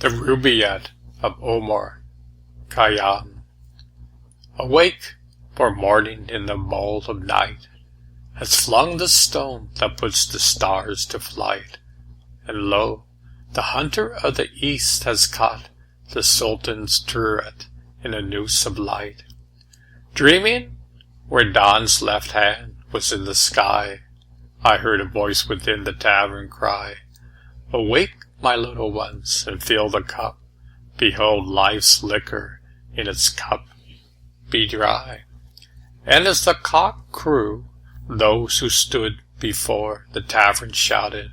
The Rubaiyat of Omar, Khayyam. Awake, for morning in the mould of night has flung the stone that puts the stars to flight, and lo, the hunter of the east has caught the sultan's turret in a noose of light. Dreaming, where dawn's left hand was in the sky, I heard a voice within the tavern cry, "Awake, my little ones, and fill the cup. Behold life's liquor in its cup be dry." And as the cock crew, those who stood before the tavern shouted,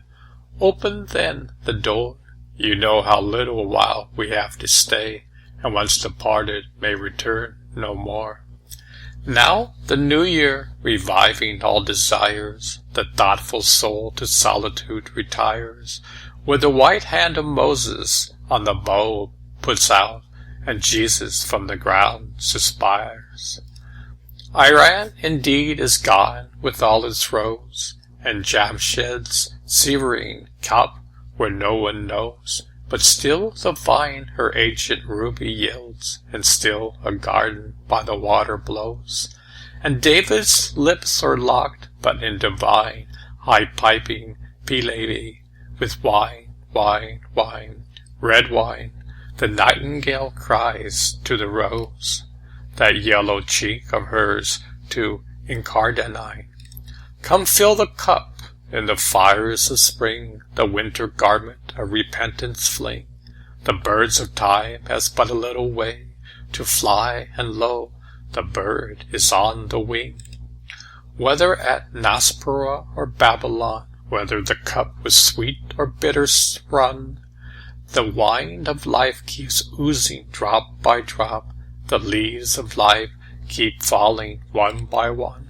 "Open then the door, you know how little while we have to stay, and once departed may return no more." Now the new year, reviving all desires, the thoughtful soul to solitude retires, where the white hand of Moses on the bow puts out, and Jesus from the ground suspires. Iran indeed is gone with all its rose, and Jamshed's severing cup where no one knows, but still the vine her ancient ruby yields, and still a garden by the water blows. And David's lips are locked, but in divine, high-piping Pilevi, with wine, wine, wine, red wine, the nightingale cries to the rose, that yellow cheek of hers to Incarnadine. Come fill the cup, in the fires of spring, the winter garment of repentance fling. The birds of time has but a little way to fly, and lo, the bird is on the wing. Whether at Naspera or Babylon, whether the cup was sweet or bitter run, the wine of life keeps oozing drop by drop, the leaves of life keep falling one by one.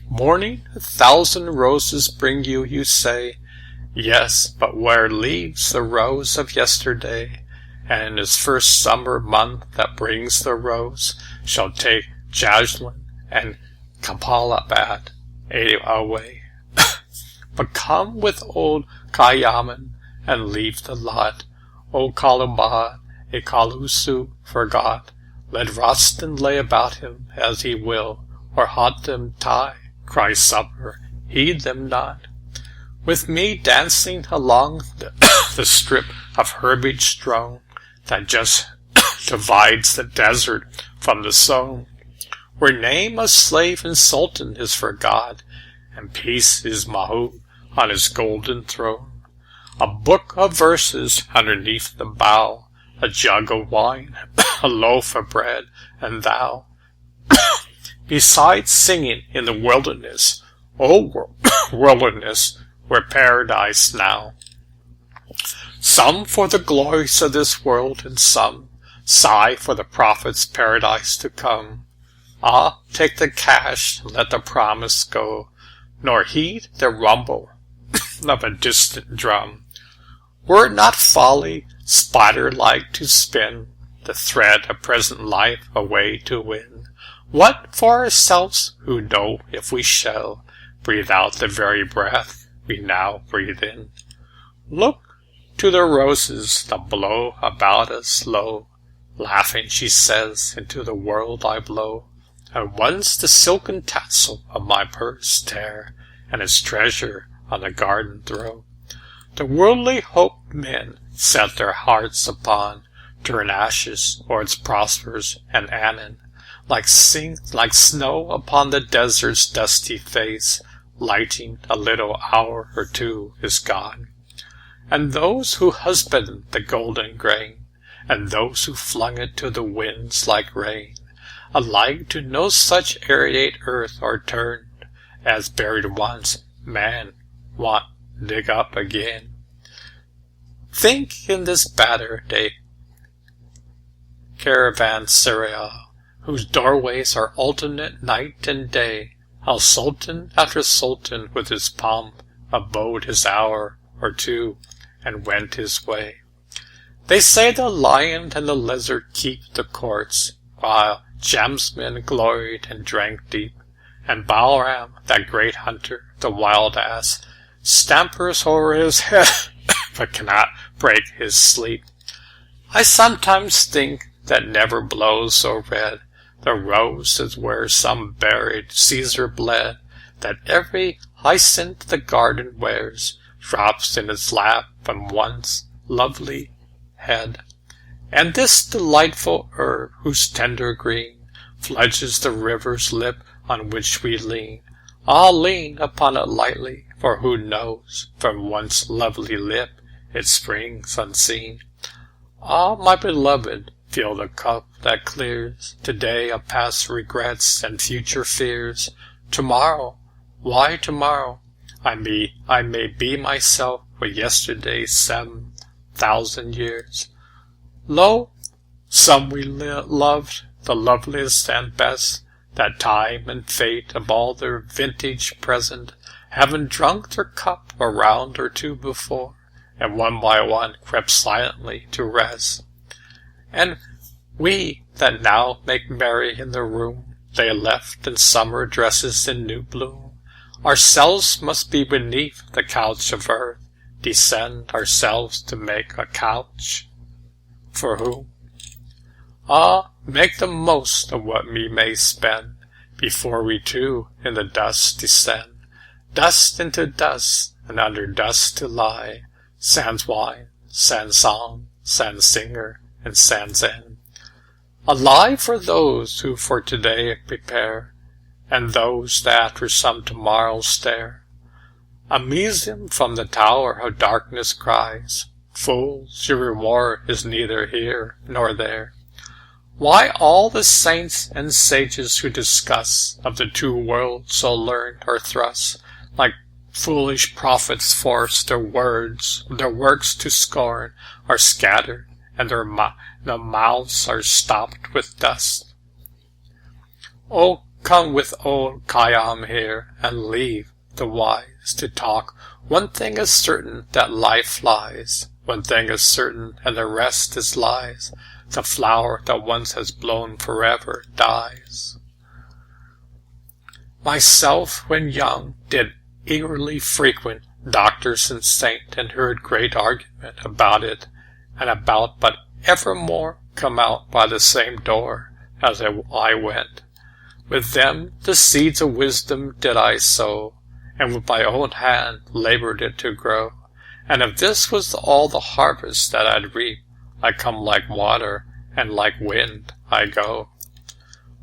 Morning, 1,000 roses bring you, you say. Yes, but where leaves the rose of yesterday? And his first summer month that brings the rose shall take Jasmine and Kapalabad away. But come with old Khayyam and leave the lot. O Kalubad, a Kalusu forgot. Let Rostan lay about him as he will, or Hatem tie, cry supper, heed them not. With me dancing along the strip of herbage strown that just divides the desert from the sown, where name of slave and sultan is for God, and peace is Mahud on his golden throne. A book of verses underneath the bough, a jug of wine, a loaf of bread, and thou. Besides singing in the wilderness, O wilderness, where paradise now. Some for the glories of this world, and some sigh for the prophet's paradise to come. Ah, take the cash, and let the promise go, nor heed the rumble of a distant drum. Were it not folly, spider-like to spin the thread of present life away to win? What for ourselves, who know if we shall breathe out the very breath we now breathe in? Look to the roses that blow about us low. Laughing, she says, into the world I blow. And once the silken tassel of my purse tear, and its treasure on the garden throw. The worldly hope men set their hearts upon turn ashes, or its prospers and anon, like snow upon the desert's dusty face, lighting a little hour or two is gone. And those who husband the golden grain, and those who flung it to the winds like rain, alike to no such aerate earth are turned, as buried once, man want dig up again. Think in this battered caravanserai, whose doorways are alternate night and day, how sultan after sultan with his pomp abode his hour or two, and went his way. They say the lion and the lizard keep the courts, while Jamsman gloried and drank deep, and Balaam, that great hunter, the wild ass, stampers o'er his head, but cannot break his sleep. I sometimes think that never blows so red the rose as where some buried Caesar bled, that every hyacinth the garden wears drops in its lap on one's lovely head. And this delightful herb, whose tender green fledges the river's lip on which we lean, I'll lean upon it lightly, for who knows from one's lovely lip it springs unseen. Ah, my beloved, fill the cup that clears today of past regrets and future fears. Tomorrow, why tomorrow? I may be myself with yesterday's 7,000 years. Lo, some we loved, the loveliest and best, that time and fate of all their vintage present, having drunk their cup a round or two before, and one by one crept silently to rest. And we that now make merry in the room they left in summer dresses in new bloom, ourselves must be beneath the couch of earth, descend ourselves to make a couch. For whom? Ah, make the most of what we may spend, before we too in the dust descend, dust into dust, and under dust to lie, sans wine, sans song, sans singer, and sans end. A lie for those who for today prepare, and those that for some tomorrow stare. A museum from the tower of darkness cries, fools, your reward is neither here nor there. Why all the saints and sages who discuss of the two worlds so learned are thrust, like foolish prophets forced their works to scorn, are scattered, and their mouths are stopped with dust. Oh, come with old Khayyam here, and leave the wise to talk. One thing is certain, that life flies. One thing is certain, and the rest is lies. The flower that once has blown forever dies. Myself, when young, did eagerly frequent doctors and saint, and heard great argument about it and about, but evermore come out by the same door as I went. With them the seeds of wisdom did I sow, and with my own hand labored it to grow. And if this was all the harvest that I'd reap, I come like water, and like wind I go.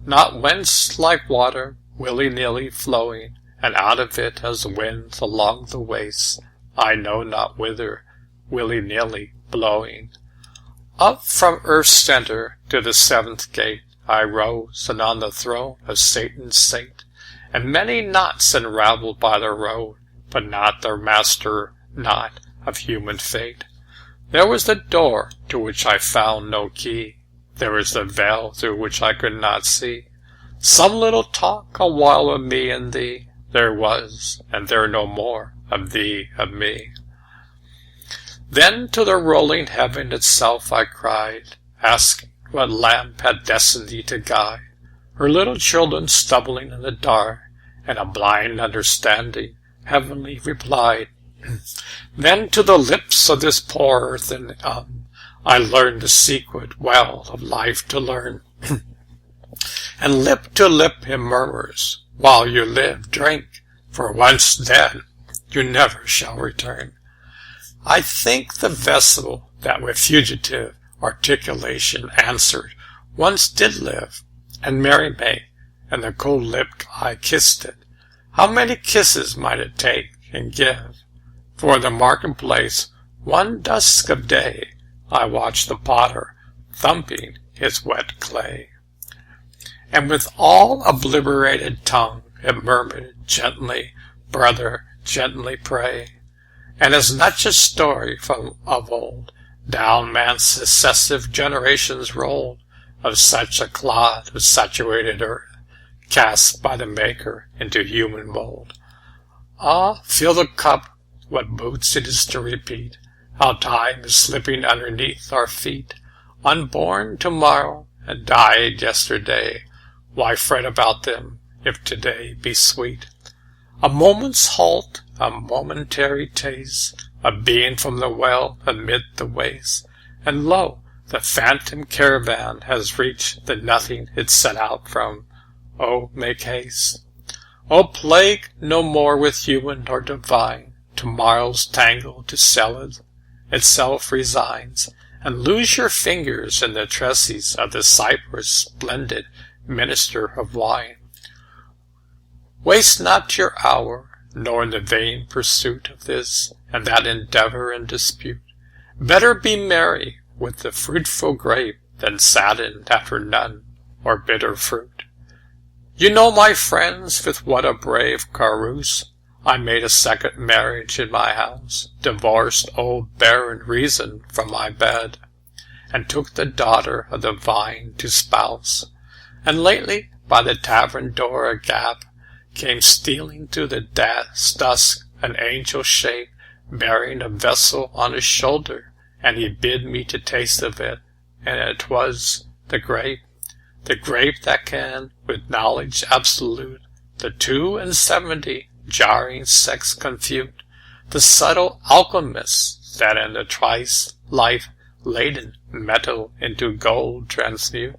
Not whence like water, willy-nilly flowing, and out of it as winds along the waste, I know not whither, willy-nilly blowing. Up from earth's center to the seventh gate I rose, and on the throne of Satan sate, and many knots unraveled by the road, but not the master knot of human fate. There was the door to which I found no key, there was the veil through which I could not see. Some little talk a while of me and thee there was, and there no more of thee, of me. Then to the rolling heaven itself I cried, asking what lamp had destined thee to guide her little children stumbling in the dark, and a blind understanding heavenly replied. Then to the lips of this poor earthen I learned the secret well of life to learn. And lip to lip him murmurs, while you live, drink, for once dead, you never shall return. I think the vessel that with fugitive articulation answered, once did live, and merry make, and the cold-lipped eye kissed it. How many kisses might it take and give? For in the marketplace, one dusk of day, I watched the potter thumping his wet clay. And with all obliterated tongue it murmured gently, brother, gently pray. And as much a story from of old, down man's successive generations rolled, of such a clod of saturated earth, cast by the Maker into human mold. Ah, fill the cup, what boots it is to repeat, how time is slipping underneath our feet, unborn tomorrow, and died yesterday. Why fret about them, if today be sweet? A moment's halt, a momentary taste, of being from the well amid the waste, and lo, The phantom caravan has reached the nothing it set out from. Oh, make haste. Oh, plague no more with human or divine. Tomorrow's tangle to sell it itself resigns, and lose your fingers in the tresses of the cypress splendid minister of wine. Waste not your hour, nor in the vain pursuit of this and that endeavor and dispute. Better be merry with the fruitful grape than saddened after none or bitter fruit. You know, my friends, with what a brave carouse I made a second marriage in my house, divorced old barren reason from my bed, and took the daughter of the vine to spouse. And lately, by the tavern door a gap, came stealing through the dusk an angel shape, bearing a vessel on his shoulder, and he bid me to taste of it, and it was the grape that can, with knowledge absolute, the 72 jarring sex confute, the subtle alchemists that in the trice life-laden metal into gold transmute.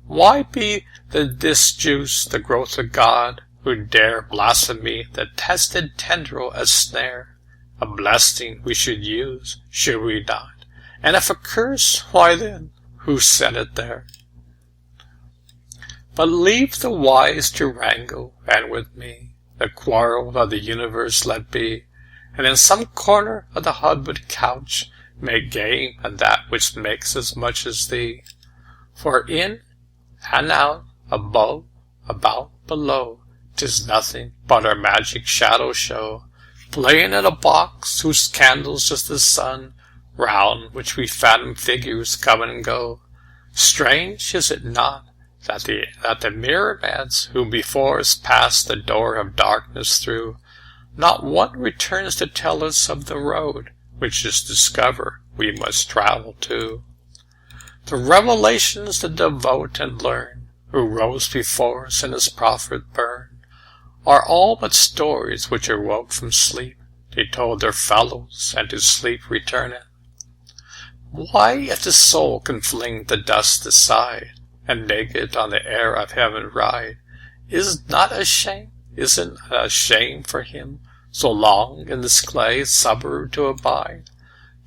Why be this juice the growth of God, who dare blaspheme the tested tendril as snare? A blessing we should use, should we not? And if a curse, why then, who sent it there? But leave the wise to wrangle, and with me the quarrel of the universe let be, and in some corner of the hudwood couch make game on that which makes as much as thee. For in and out, above, about, below, 'tis nothing but our magic shadow show, playing in a box whose candles is the sun, round which we phantom figures come and go. Strange, is it not, that the myriads who before us passed the door of darkness through, not one returns to tell us of the road which is discover we must travel to. The revelations that devote and learn, who rose before us in his prophet burn, are all but stories which awoke from sleep. They told their fellows, and to sleep returneth. Why, if the soul can fling the dust aside, and naked on the air of heaven ride, isn't a shame for him so long in this clay suburb to abide?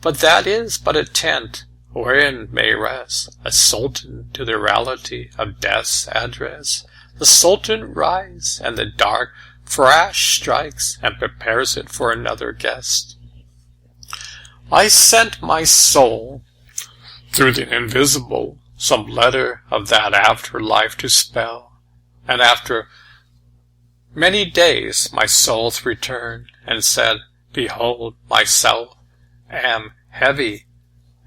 But that is but a tent, wherein may rest a sultan to the reality of death's address. The sultan rise, and the dark flash strikes, and prepares it for another guest. I sent my soul through the invisible some letter of that afterlife to spell, and after many days my soul returned, and said, Behold, myself am heavy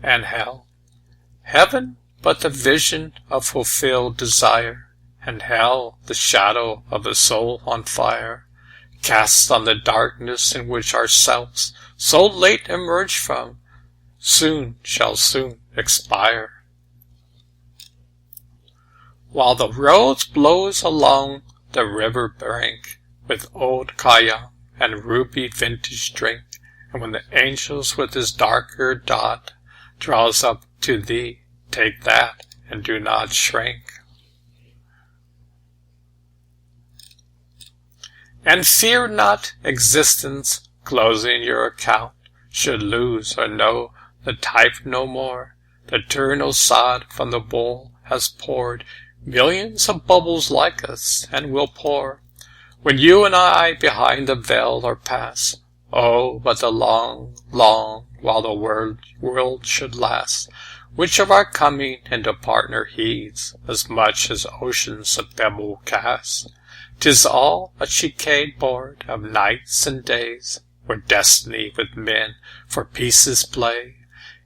and hell. Heaven but the vision of fulfilled desire, and hell the shadow of a soul on fire, cast on the darkness in which ourselves so late emerged from, shall soon expire. While the rose blows along the river brink with old Khayyam and ruby vintage drink, and when the angels with his darker dot draws up to thee, take that and do not shrink. And fear not existence, closing your account, should lose or know the type no more. The eternal sod from the bowl has poured millions of bubbles like us, and will pour, when you and I behind the veil are past. Oh, but the long, long while the world should last, which of our coming into partner heeds, as much as oceans of pebble cast. 'Tis all a chicane board of nights and days, where destiny with men for pieces play,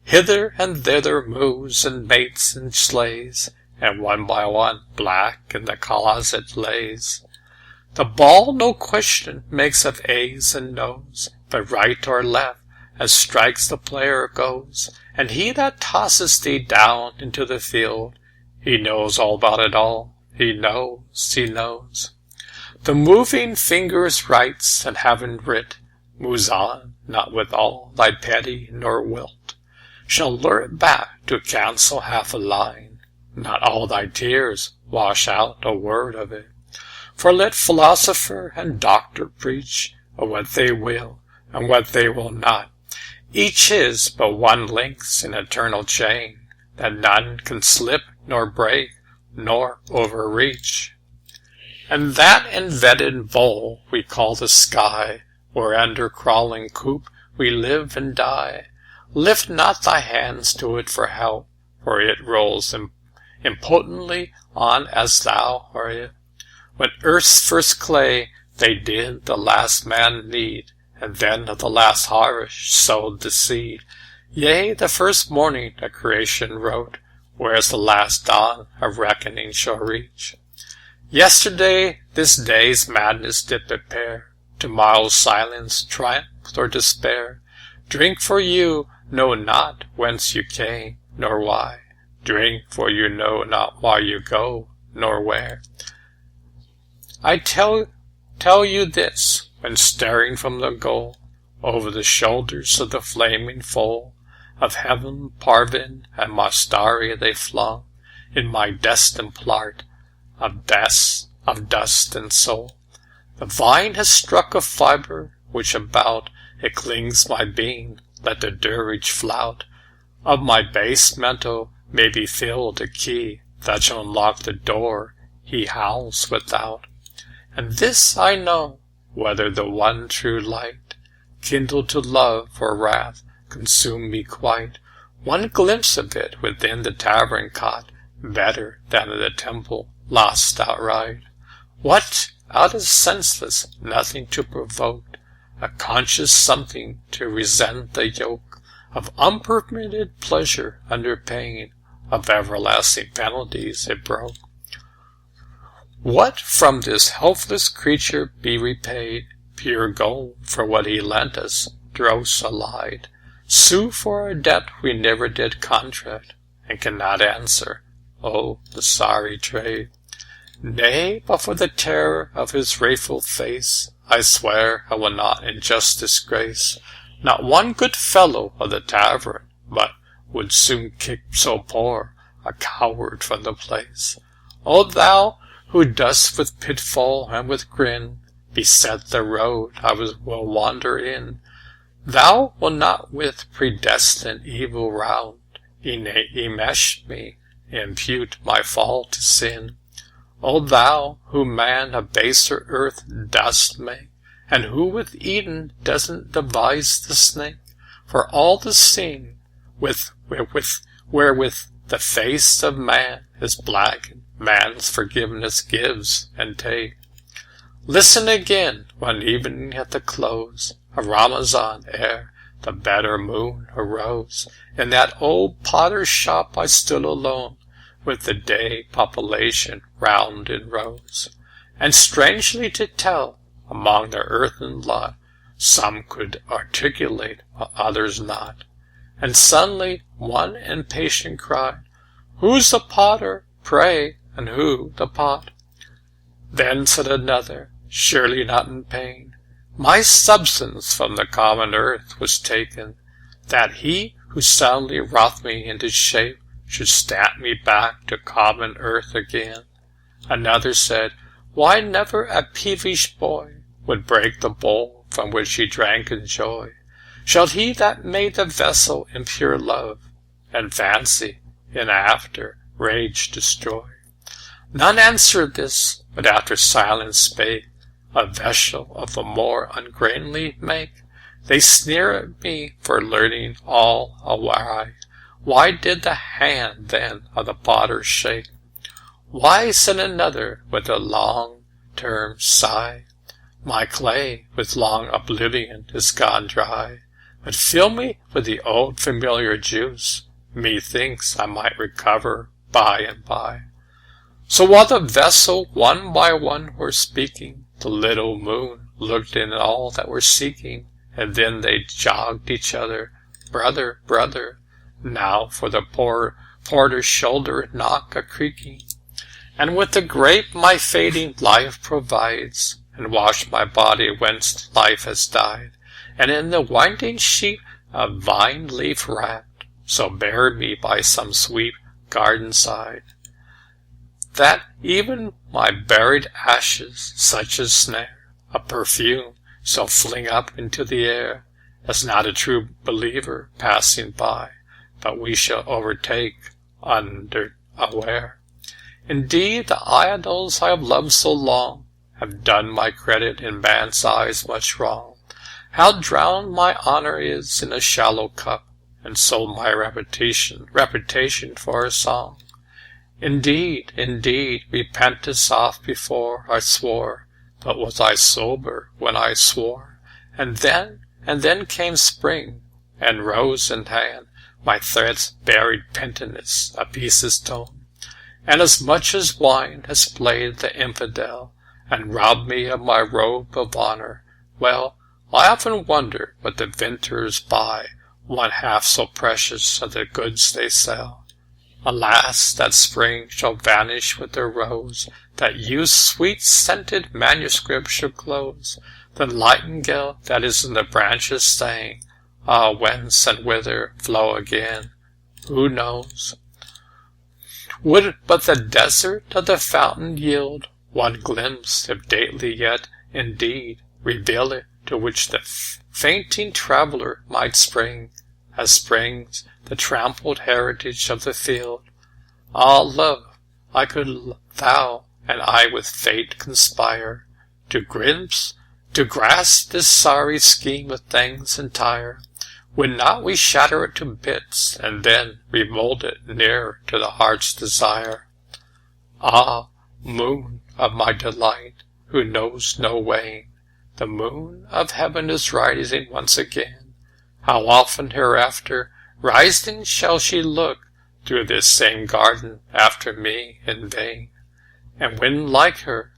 hither and thither moves and mates and slays, and one by one black in the closet lays. The ball, no question, makes of A's and No's, but right or left, as strikes the player goes, and he that tosses thee down into the field, he knows all about it all, he knows. The moving fingers writes, and having writ, moves on, not with all thy petty nor wilt. shall lure it back to cancel half a line. Not all thy tears wash out a word of it. For let philosopher and doctor preach of what they will and what they will not. Each is but one link's in eternal chain, that none can slip nor break nor overreach. And that invetted bowl we call the sky, where under crawling coop we live and die, lift not thy hands to it for help, for it rolls impotently on as thou or it. When earth's first clay they did the last man knead, and then of the last harvest sowed the seed. Yea, the first morning a creation wrote, whereas the last dawn of reckoning shall reach. Yesterday this day's madness did prepare, tomorrow's silence, triumph, or despair. Drink, for you know not whence you came, nor why. Drink, for you know not why you go, nor where. I tell you this, when staring from the goal, over the shoulders of the flaming foal, of heaven, Parvin, and Mastari they flung, in my destined plart, of dust and soul. The vine has struck a fibre, which about it clings my being, let the dirge flout. Of my base mental may be filled a key, that shall unlock the door he howls without. And this I know, whether the one true light, kindled to love or wrath, consume me quite, one glimpse of it within the tavern caught, better than in the temple lost outright. What, out of senseless, nothing to provoke, a conscious something to resent the yoke of unpermitted pleasure under pain of everlasting penalties it broke. What from this helpless creature be repaid? Pure gold for what he lent us, dross allied. Sue for a debt we never did contract, and cannot answer. Oh, the sorry trade! Nay, but for the terror of his wrathful face, I swear I will not in justice grace not one good fellow of the tavern, but would soon kick so poor a coward from the place. O thou, who dost with pitfall and with grin beset the road I will wander in, thou wilt not with predestined evil round enmesh me, impute my fall to sin. O thou, who man of baser earth dost make, and who with Eden doesn't devise the snake, for all the scene wherewith the face of man is blackened, man's forgiveness gives and take. Listen again, one evening at the close of Ramazan, ere the better moon arose, in that old potter's shop I stood alone, with the day population round in rows. And strangely to tell, among the earthen lot, some could articulate, while others not. And suddenly one impatient cried, "Who's the potter, pray, and who the pot?" Then said another, surely not in pain, "My substance from the common earth was taken, that he who soundly wrought me into shape should stamp me back to common earth again." Another said, "Why never a peevish boy would break the bowl from which he drank in joy? Shall he that made the vessel in pure love, and fancy in after rage destroy?" None answered this, but after silence spake, "A vessel of a more ungainly make." They sneer at me for learning all awry. Why did the hand then of the potter shake? Why, said another with a long-term sigh, "My clay with long oblivion is gone dry, but fill me with the old familiar juice, methinks I might recover by and by." So while the vessel one by one were speaking, the little moon looked in all that were seeking, and then they jogged each other, "Brother, brother," now for the porter's shoulder knock a creaking, and with the grape my fading life provides, and wash my body whence life has died, and in the winding sheet of vine leaf wrapped, so bury me by some sweet garden side, that even my buried ashes, such as snare, a perfume, shall fling up into the air, as not a true believer passing by, but we shall overtake unaware. Indeed, the idols I have loved so long have done my credit in man's eyes much wrong. How drowned my honor is in a shallow cup, and sold my reputation for a song. Indeed, repentance oft before I swore, but was I sober when I swore? And then came spring, and rose in hand, my threats buried penitence, a piece of stone, and as much as wine has played the infidel, and robbed me of my robe of honor. Well, I often wonder what the vintners buy, one half so precious of the goods they sell. Alas, that spring shall vanish with their rose, that youth's sweet-scented manuscript shall close. The nightingale that is in the branches sang, ah, whence and whither flow again, who knows? Would but the desert of the fountain yield one glimpse, if daily yet, indeed, reveal it, to which the fainting traveler might spring, as springs the trampled heritage of the field. Ah, love, I could thou and I with fate conspire, to grasp this sorry scheme of things entire. Would not we shatter it to bits, and then remold it nearer to the heart's desire? Ah, moon of my delight, who knows no wane, the moon of heaven is rising once again. How often hereafter rising shall she look through this same garden after me in vain? And when like her,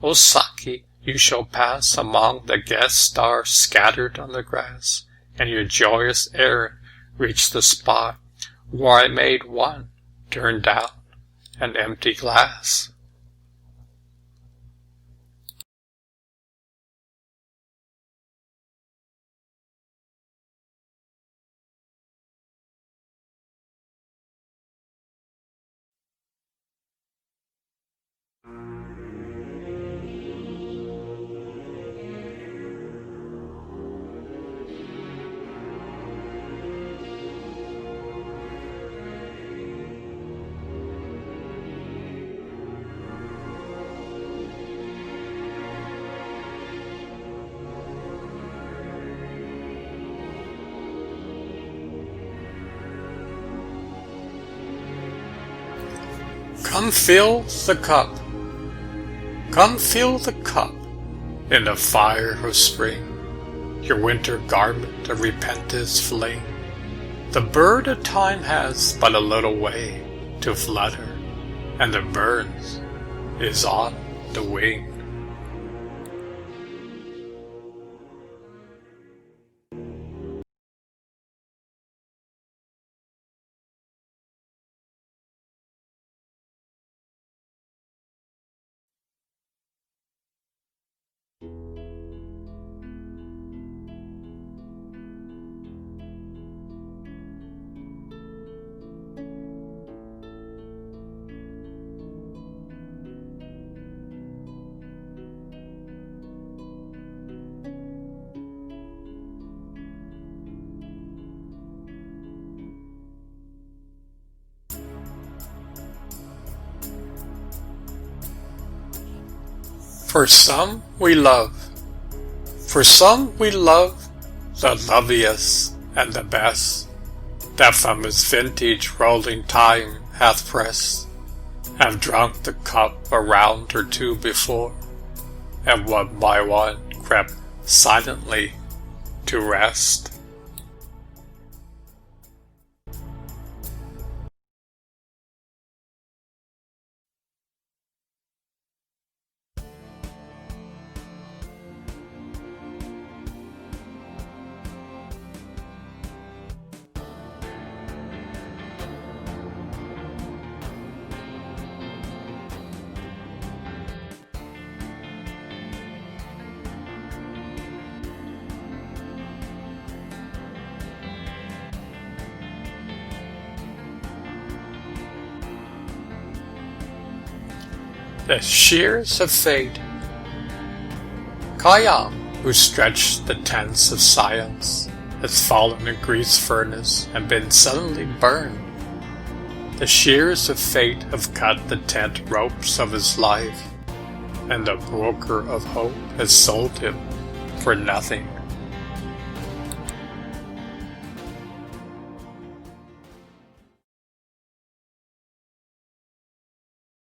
O Saki, you shall pass among the guest stars scattered on the grass, and your joyous errand reach the spot where I made one turn down an empty glass. Come fill the cup, come fill the cup, in the fire of spring, your winter garment of repentance fling. The bird of time has but a little way to flutter, and the burns is on the wing. For some we love the loveliest and the best, that from his vintage rolling time hath pressed, have drunk the cup a round or two before, and one by one crept silently to rest. The shears of fate. Khayyam, who stretched the tents of science, has fallen in Greece's furnace and been suddenly burned. The shears of fate have cut the tent ropes of his life, and the broker of hope has sold him for nothing.